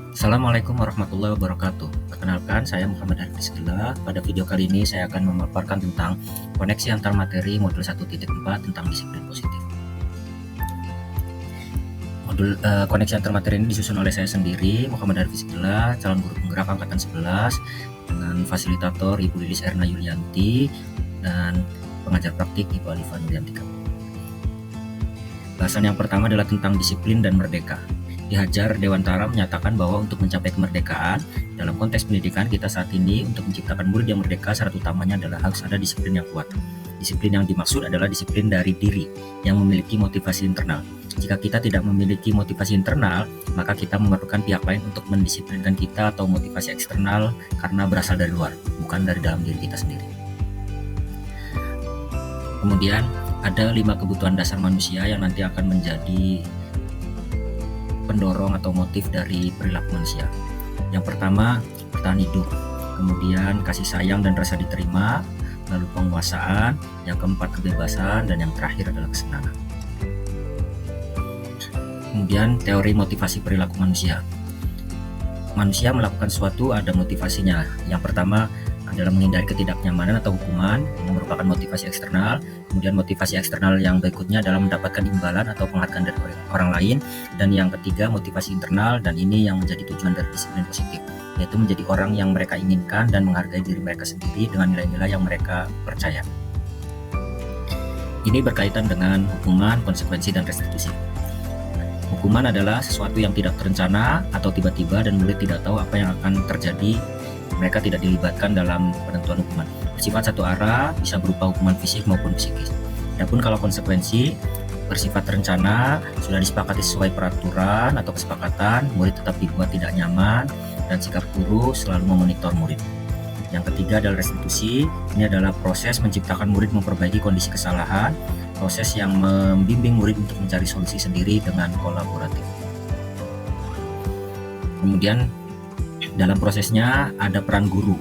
Assalamualaikum warahmatullahi wabarakatuh. Perkenalkan, saya Muhammad Arif Rizkyla. Pada video kali ini saya akan memaparkan tentang koneksi antar materi modul 1.4 tentang disiplin positif. Koneksi antar materi ini disusun oleh saya sendiri, Muhammad Arif Rizkyla, calon guru penggerak angkatan 11, dengan fasilitator Ibu Lilis Erna Yulianti dan pengajar praktik Ibu Alifa Nuryantika. Bahasan yang pertama adalah tentang disiplin dan merdeka. Ki Hajar Dewantara menyatakan bahwa untuk mencapai kemerdekaan, dalam konteks pendidikan kita saat ini, untuk menciptakan murid yang merdeka, syarat utamanya adalah harus ada disiplin yang kuat. Disiplin yang dimaksud adalah disiplin dari diri yang memiliki motivasi internal. Jika kita tidak memiliki motivasi internal, maka kita memerlukan pihak lain untuk mendisiplinkan kita, atau motivasi eksternal karena berasal dari luar, bukan dari dalam diri kita sendiri. Kemudian ada 5 kebutuhan dasar manusia yang nanti akan menjadi pendorong atau motif dari perilaku manusia. Yang pertama, bertahan hidup. Kemudian kasih sayang dan rasa diterima. Lalu penguasaan. Yang keempat, kebebasan. Dan yang terakhir adalah kesenangan. Kemudian teori motivasi perilaku manusia. Manusia melakukan sesuatu ada motivasinya. Yang pertama adalah menghindari ketidaknyamanan atau hukuman, yang merupakan motivasi eksternal. Kemudian motivasi eksternal yang berikutnya adalah mendapatkan imbalan atau penghargaan dari orang lain. Dan yang ketiga, motivasi internal, dan ini yang menjadi tujuan dari disiplin positif, yaitu menjadi orang yang mereka inginkan dan menghargai diri mereka sendiri dengan nilai-nilai yang mereka percaya. Ini berkaitan dengan hukuman, konsekuensi, dan restitusi. Hukuman adalah sesuatu yang tidak terencana atau tiba-tiba dan murid tidak tahu apa yang akan terjadi. Mereka tidak dilibatkan dalam penentuan hukuman. Bersifat satu arah, bisa berupa hukuman fisik maupun psikis. Adapun kalau konsekuensi, bersifat terencana, sudah disepakati sesuai peraturan atau kesepakatan, murid tetap dibuat tidak nyaman, dan sikap guru selalu memonitor murid. Yang ketiga adalah restitusi. Ini adalah proses menciptakan murid memperbaiki kondisi kesalahan, proses yang membimbing murid untuk mencari solusi sendiri dengan kolaboratif. Kemudian dalam prosesnya ada peran guru.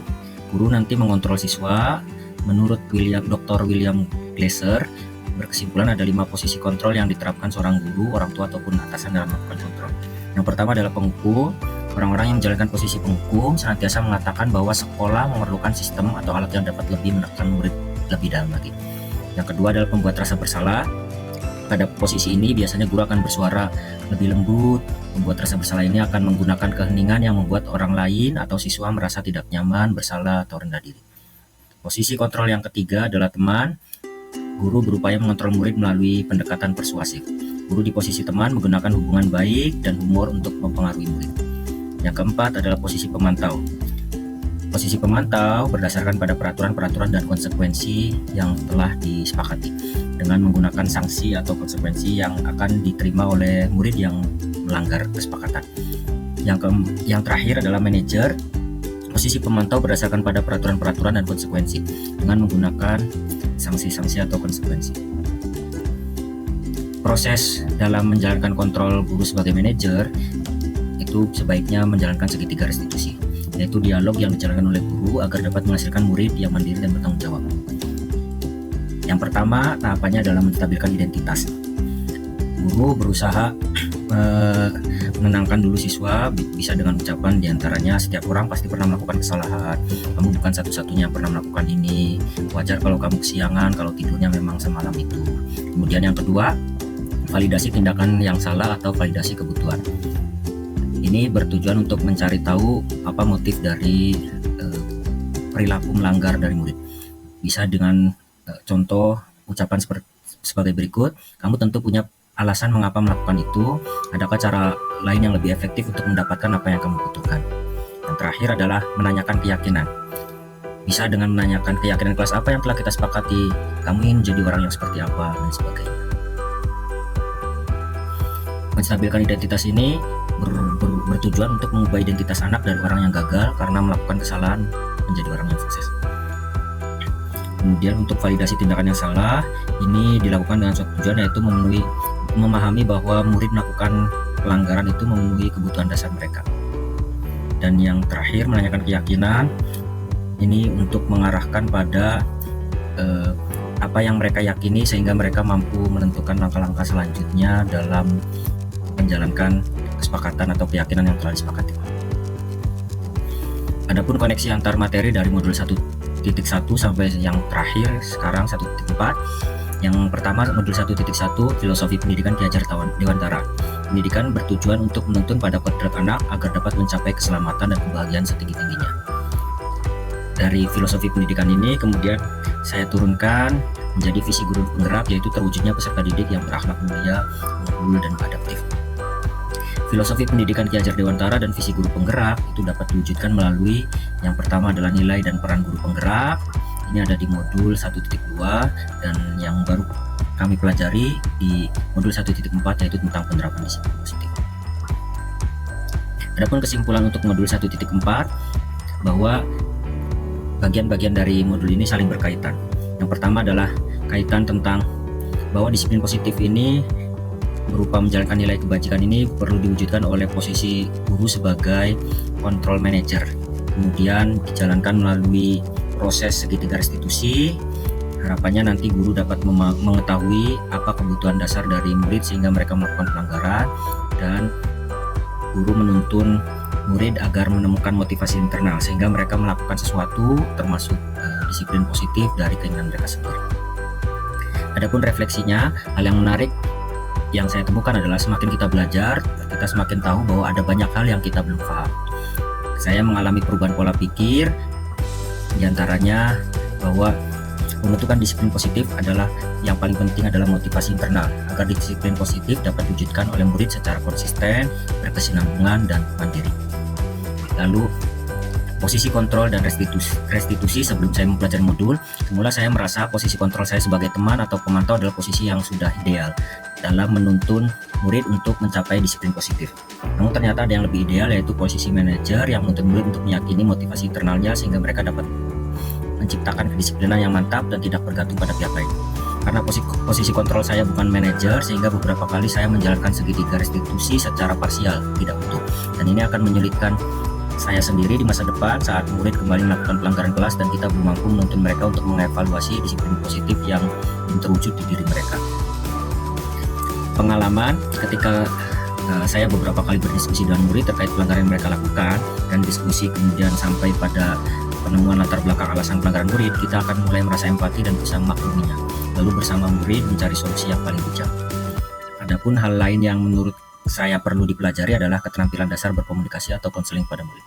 Guru nanti mengontrol siswa. Menurut Dr. William Glasser, berkesimpulan ada 5 posisi kontrol yang diterapkan seorang guru, orang tua, ataupun atasan dalam melakukan kontrol. Yang pertama adalah penghukum. Orang-orang yang menjalankan posisi penghukum senantiasa mengatakan bahwa sekolah memerlukan sistem atau alat yang dapat lebih menekan murid lebih dalam lagi. Yang kedua adalah pembuat rasa bersalah. Pada posisi ini biasanya guru akan bersuara lebih lembut. Membuat rasa bersalah ini akan menggunakan keheningan yang membuat orang lain atau siswa merasa tidak nyaman, bersalah, atau rendah diri. Posisi kontrol yang ketiga adalah teman. Guru berupaya mengontrol murid melalui pendekatan persuasif. Guru di posisi teman menggunakan hubungan baik dan humor untuk mempengaruhi murid. Yang keempat adalah posisi pemantau. Posisi pemantau berdasarkan pada peraturan-peraturan dan konsekuensi yang telah disepakati, dengan menggunakan sanksi atau konsekuensi yang akan diterima oleh murid yang melanggar kesepakatan. Yang terakhir adalah manajer. Posisi pemantau berdasarkan pada peraturan-peraturan dan konsekuensi, dengan menggunakan sanksi-sanksi atau konsekuensi. Proses dalam menjalankan kontrol guru sebagai manajer itu sebaiknya menjalankan segitiga restitusi, yaitu dialog yang dijalankan oleh guru agar dapat menghasilkan murid yang mandiri dan bertanggung jawab. Yang pertama, tahapannya adalah menstabilkan identitas. Guru berusaha menenangkan dulu siswa, bisa dengan ucapan diantaranya, setiap orang pasti pernah melakukan kesalahan, kamu bukan satu-satunya yang pernah melakukan ini, wajar kalau kamu kesiangan, kalau tidurnya memang semalam itu. Kemudian yang kedua, validasi tindakan yang salah atau validasi kebutuhan. Ini bertujuan untuk mencari tahu apa motif dari perilaku melanggar dari murid. Bisa dengan contoh ucapan sebagai berikut, kamu tentu punya alasan mengapa melakukan itu. Adakah cara lain yang lebih efektif untuk mendapatkan apa yang kamu butuhkan? Yang terakhir adalah menanyakan keyakinan. Bisa dengan menanyakan keyakinan kelas apa yang telah kita sepakati, kamu ingin menjadi orang yang seperti apa, dan sebagainya. Menstabilkan identitas ini bertujuan untuk mengubah identitas anak dari orang yang gagal karena melakukan kesalahan menjadi orang yang sukses. Kemudian untuk validasi tindakan yang salah, ini dilakukan dengan suatu tujuan, yaitu memahami bahwa murid melakukan pelanggaran itu memenuhi kebutuhan dasar mereka. Dan yang terakhir, menanyakan keyakinan, ini untuk mengarahkan pada apa yang mereka yakini sehingga mereka mampu menentukan langkah-langkah selanjutnya dalam menjalankan kesepakatan atau keyakinan yang telah disepakati. Adapun koneksi antar materi dari modul 1.1 sampai yang terakhir sekarang 1.4. Yang pertama, modul 1.1 filosofi pendidikan Ki Hajar Dewantara. Pendidikan bertujuan untuk menuntun pada kodrat anak agar dapat mencapai keselamatan dan kebahagiaan setinggi-tingginya. Dari filosofi pendidikan ini kemudian saya turunkan menjadi visi guru penggerak, yaitu terwujudnya peserta didik yang berakhlak mulia, unggul, dan adaptif. Filosofi pendidikan Ki Hajar Dewantara dan visi guru penggerak itu dapat diwujudkan melalui yang pertama adalah nilai dan peran guru penggerak. Ini ada di modul 1.2 dan yang baru kami pelajari di modul 1.4 yaitu tentang penerapan disiplin positif. Adapun kesimpulan untuk modul 1.4 bahwa bagian-bagian dari modul ini saling berkaitan. Yang pertama adalah kaitan tentang bahwa disiplin positif ini berupa menjalankan nilai kebajikan ini perlu diwujudkan oleh posisi guru sebagai control manager. Kemudian dijalankan melalui proses segitiga restitusi. Harapannya nanti guru dapat mengetahui apa kebutuhan dasar dari murid sehingga mereka melakukan pelanggaran, dan guru menuntun murid agar menemukan motivasi internal sehingga mereka melakukan sesuatu termasuk disiplin positif dari keinginan mereka sendiri. Adapun refleksinya, hal yang menarik yang saya temukan adalah semakin kita belajar, kita semakin tahu bahwa ada banyak hal yang kita belum paham. Saya mengalami perubahan pola pikir, diantaranya bahwa pembentukan disiplin positif adalah yang paling penting adalah motivasi internal agar disiplin positif dapat diwujudkan oleh murid secara konsisten, berkesinambungan, dan mandiri. Lalu posisi kontrol dan restitusi sebelum saya mempelajari modul, semula saya merasa posisi kontrol saya sebagai teman atau pemantau adalah posisi yang sudah ideal dalam menuntun murid untuk mencapai disiplin positif. Namun ternyata ada yang lebih ideal, yaitu posisi manajer yang menuntun murid untuk meyakini motivasi internalnya sehingga mereka dapat menciptakan kedisiplinan yang mantap dan tidak bergantung pada pihak lain. Karena posisi kontrol saya bukan manajer, sehingga beberapa kali saya menjalankan segitiga restitusi secara parsial, tidak utuh. Dan ini akan menyulitkan saya sendiri di masa depan saat murid kembali melakukan pelanggaran kelas dan kita belum mampu menuntun mereka untuk mengevaluasi disiplin positif yang belum terwujud di diri mereka. Pengalaman ketika saya beberapa kali berdiskusi dengan murid terkait pelanggaran yang mereka lakukan, dan diskusi kemudian sampai pada penemuan latar belakang alasan pelanggaran murid, kita akan mulai merasa empati dan bisa memakluminya, lalu bersama murid mencari solusi yang paling bijak. Adapun hal lain yang menurut saya perlu dipelajari adalah keterampilan dasar berkomunikasi atau konseling pada murid.